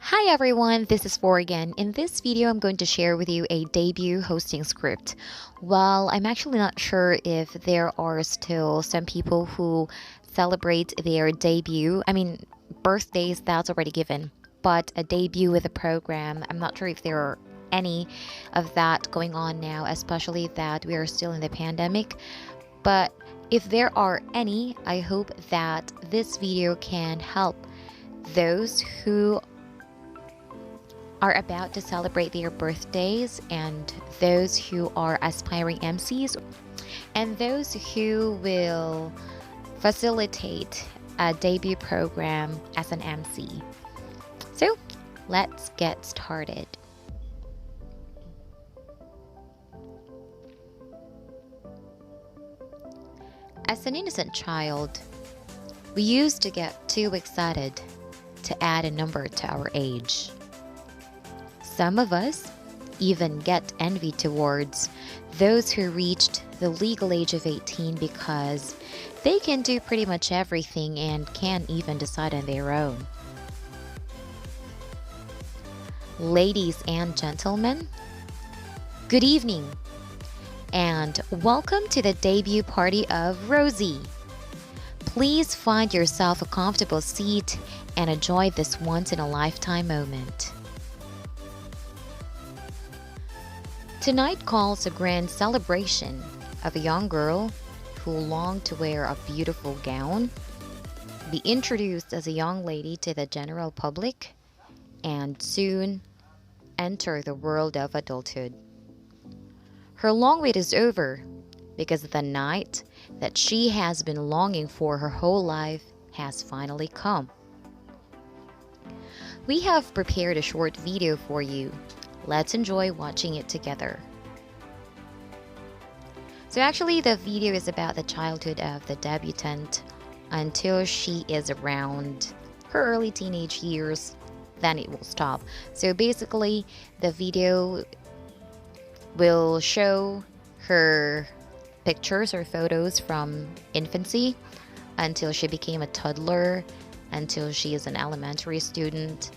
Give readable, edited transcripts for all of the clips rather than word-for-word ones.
Hi everyone, this is Flor again. In this video, I'm going to share with you a debut hosting script. Well, I'm actually not sure if there are still some people who celebrate their debut. Birthdays, that's already given. But a debut with a program, I'm not sure if there are any of that going on now, especially that we are still in the pandemic. But if there are any, I hope that this video can help those who are about to celebrate their birthdays and those who are aspiring MCs and those who will facilitate a debut program as an MC. So let's get started. As an innocent child, we used to get too excited to add a number to our age. Some of us even get envy towards those who reached the legal age of 18 because they can do pretty much everything and can even decide on their own. Ladies and gentlemen, good evening and welcome to the debut party of Rosie. Please find yourself a comfortable seat and enjoy this once-in-a-lifetime moment. Tonight calls a grand celebration of a young girl who longed to wear a beautiful gown, be introduced as a young lady to the general public, and soon enter the world of adulthood. Her long wait is over because the night that she has been longing for her whole life has finally come. We have prepared a short video for you. Let's enjoy watching it together. So actually the video is about the childhood of the debutante until she is around her early teenage years, then it will stop. So basically the video will show her pictures or photos from infancy until she became a toddler, until she is an elementary student,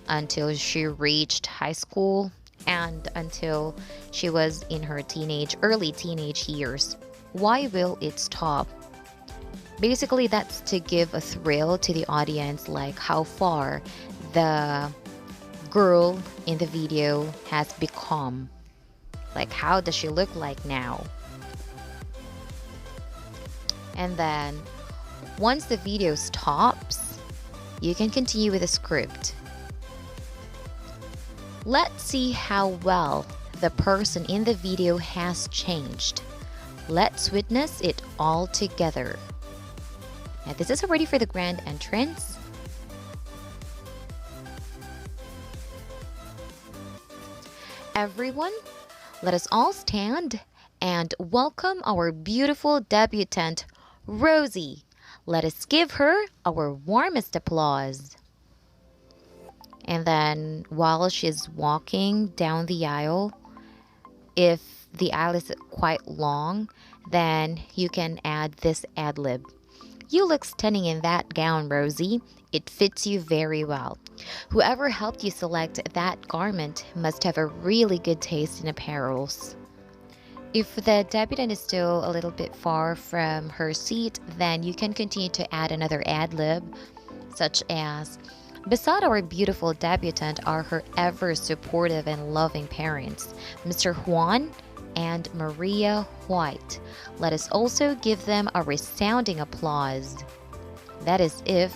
until she reached high school, and until she was in her early teenage years. Why will it stop? Basically, that's to give a thrill to the audience, like how far the girl in the video has become. Like, how does she look like now? And then, once the video stops, you can continue with the script. Let's see how well the person in the video has changed. Let's witness it all together. Now, this is already for the grand entrance. Everyone, let us all stand and welcome our beautiful debutante, Rosie. Let us give her our warmest applause. And then while she's walking down the aisle, if the aisle is quite long, then you can add this ad-lib. You look stunning in that gown, Rosie. It fits you very well. Whoever helped you select that garment must have a really good taste in apparels. If the debutante is still a little bit far from her seat, then you can continue to add another ad-lib, such as, beside our beautiful debutante are her ever supportive and loving parents, Mr. Juan and Maria White. Let us also give them a resounding applause. That is if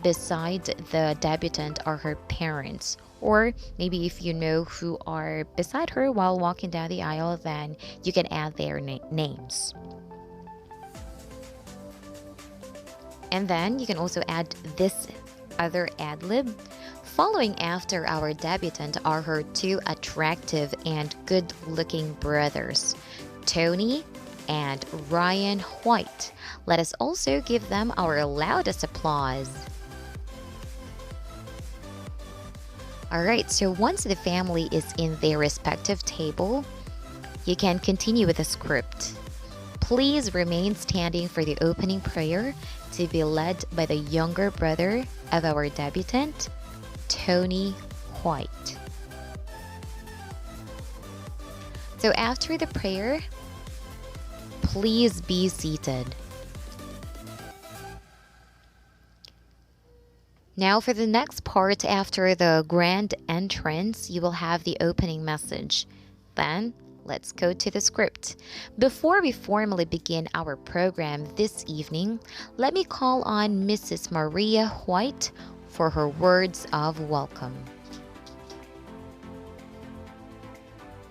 beside the debutante are her parents, or maybe if you know who are beside her while walking down the aisle, then you can add their names. And then you can also add this other ad-lib. Following after our debutante are her two attractive and good-looking brothers, Tony and Ryan White. Let us also give them our loudest applause. Alright, so once the family is in their respective table, you can continue with the script. Please remain standing for the opening prayer to be led by the younger brother of our debutante, Tony White. So after the prayer, please be seated. Now for the next part, after the grand entrance, you will have the opening message. Then, let's go to the script. Before we formally begin our program this evening, let me call on Mrs. Maria White for her words of welcome.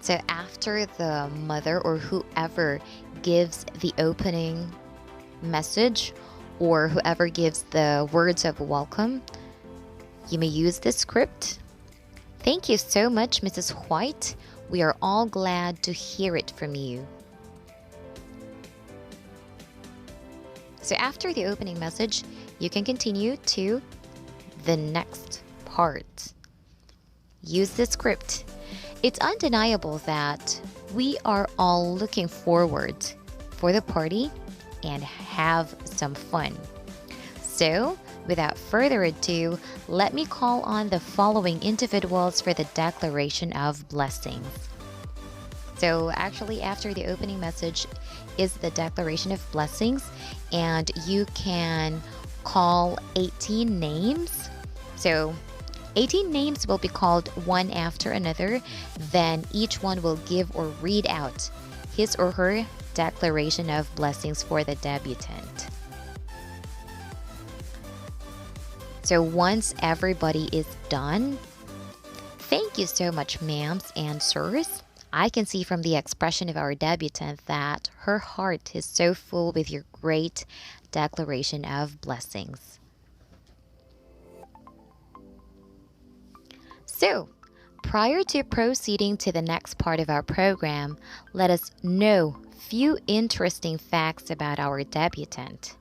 So after the mother or whoever gives the opening message or whoever gives the words of welcome, you may use the script. Thank you so much, Mrs. White. We are all glad to hear it from you. So after the opening message, you can continue to the next part. Use the script. It's undeniable that we are all looking forward for the party and have some fun. So, without further ado, let me call on the following individuals for the declaration of blessings. So actually, after the opening message is the declaration of blessings, and you can call 18 names. So 18 names will be called one after another. Then each one will give or read out his or her declaration of blessings for the debutant. So once everybody is done, thank you so much, ma'ams and sirs. I can see from the expression of our debutante that her heart is so full with your great declaration of blessings. So, prior to proceeding to the next part of our program, let us know few interesting facts about our debutante.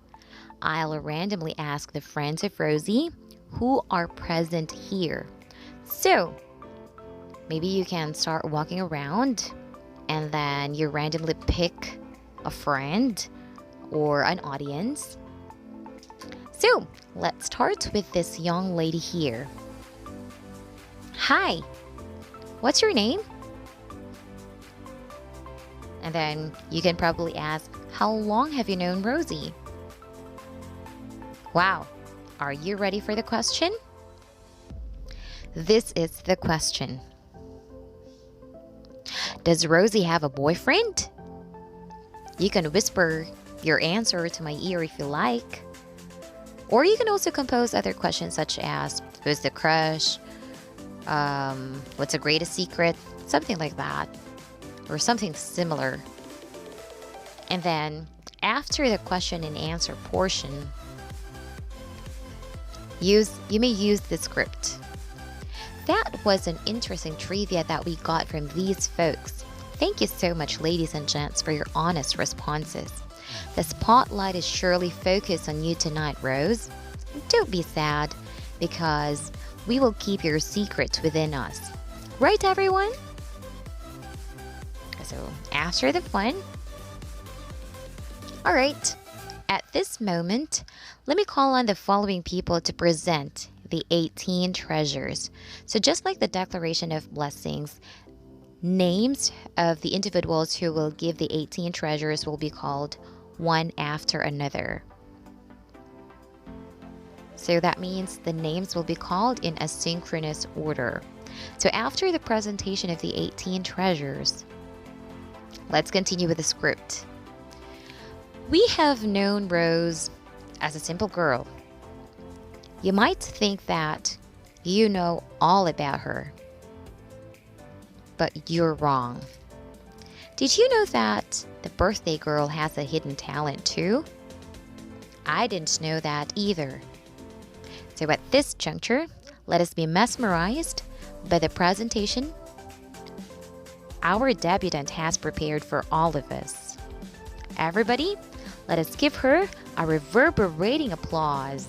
I'll randomly ask the friends of Rosie who are present here. So, maybe you can start walking around and then you randomly pick a friend or an audience. So, let's start with this young lady here. Hi, what's your name? And then you can probably ask, how long have you known Rosie? Wow, are you ready for the question? This is the question. Does Rosie have a boyfriend? You can whisper your answer to my ear if you like. Or you can also compose other questions such as, who's the crush? What's the greatest secret? Something like that. Or something similar. And then, after the question and answer portion, you may use the script. That was an interesting trivia that we got from these folks. Thank you so much, ladies and gents, for your honest responses. The spotlight is surely focused on you tonight, Rose. Don't be sad, because we will keep your secrets within us. Right, everyone? So, after the fun. Alright, at this moment, let me call on the following people to present the 18 treasures. So just like the declaration of blessings, names of the individuals who will give the 18 treasures will be called one after another. So that means the names will be called in a synchronous order. So after the presentation of the 18 treasures, let's continue with the script. We have known Rose as a simple girl. You might think that you know all about her, but you're wrong. Did you know that the birthday girl has a hidden talent too? I didn't know that either. So at this juncture, let us be mesmerized by the presentation our debutante has prepared for all of us. Everybody, let us give her a reverberating applause.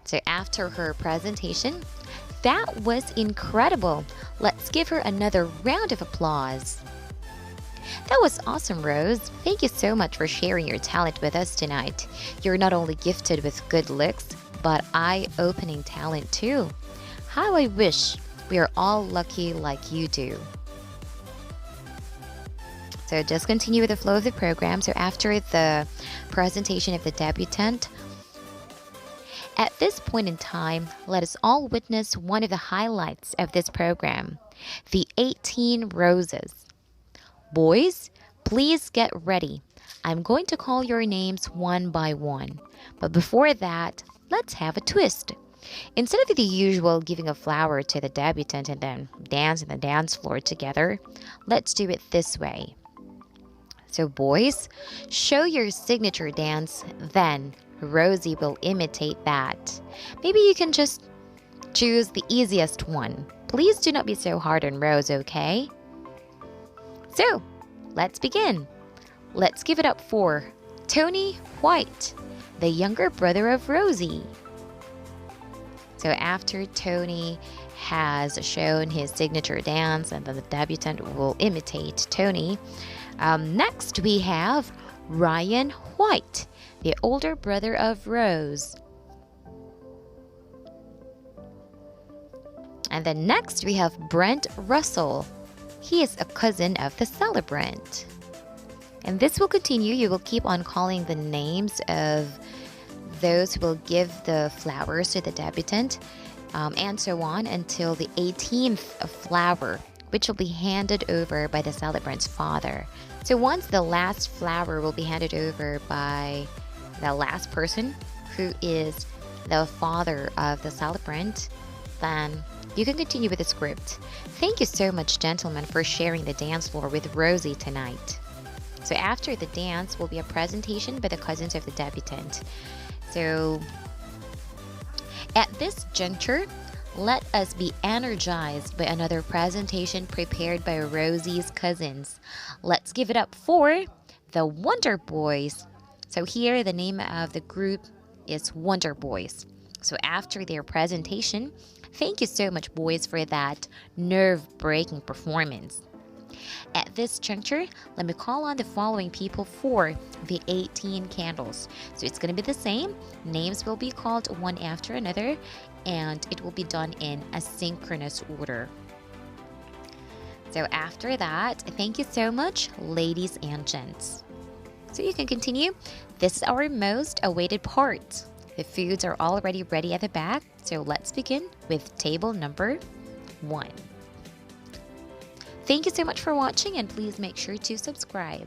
So after her presentation, that was incredible. Let's give her another round of applause. That was awesome, Rose. Thank you so much for sharing your talent with us tonight. You're not only gifted with good looks, but eye-opening talent too. How I wish we are all lucky like you do. So just continue with the flow of the program. So after the presentation of the debutante, at this point in time, let us all witness one of the highlights of this program, the 18 roses. Boys, please get ready. I'm going to call your names one by one. But before that, let's have a twist. Instead of the usual giving a flower to the debutante and then dance on the dance floor together, let's do it this way. So boys, show your signature dance, then Rosie will imitate that. Maybe you can just choose the easiest one. Please do not be so hard on Rose, okay? So, let's begin. Let's give it up for Tony White, the younger brother of Rosie. So after Tony has shown his signature dance and then the debutante will imitate Tony, next we have Ryan White, the older brother of Rose. And then next we have Brent Russell. He is a cousin of the celebrant. And this will continue. You will keep on calling the names of those who will give the flowers to the debutante, and so on until the 18th flower, which will be handed over by the celebrant's father. So once the last flower will be handed over by the last person, who is the father of the celebrant, then you can continue with the script. Thank you so much, gentlemen, for sharing the dance floor with Rosie tonight. So after the dance will be a presentation by the cousins of the debutante. So at this juncture, let us be energized by another presentation prepared by Rosie's cousins. Let's give it up for the Wonder Boys. So here the name of the group is Wonder Boys. So after their presentation, thank you so much, boys, for that nerve-breaking performance. At this juncture, let me call on the following people for the 18 candles. So it's going to be the same. Names will be called one after another, and it will be done in a synchronous order. So after that, thank you so much, ladies and gents. So you can continue. This is our most awaited part. The foods are already ready at the back, so let's begin with table number 1. Thank you so much for watching, and please make sure to subscribe.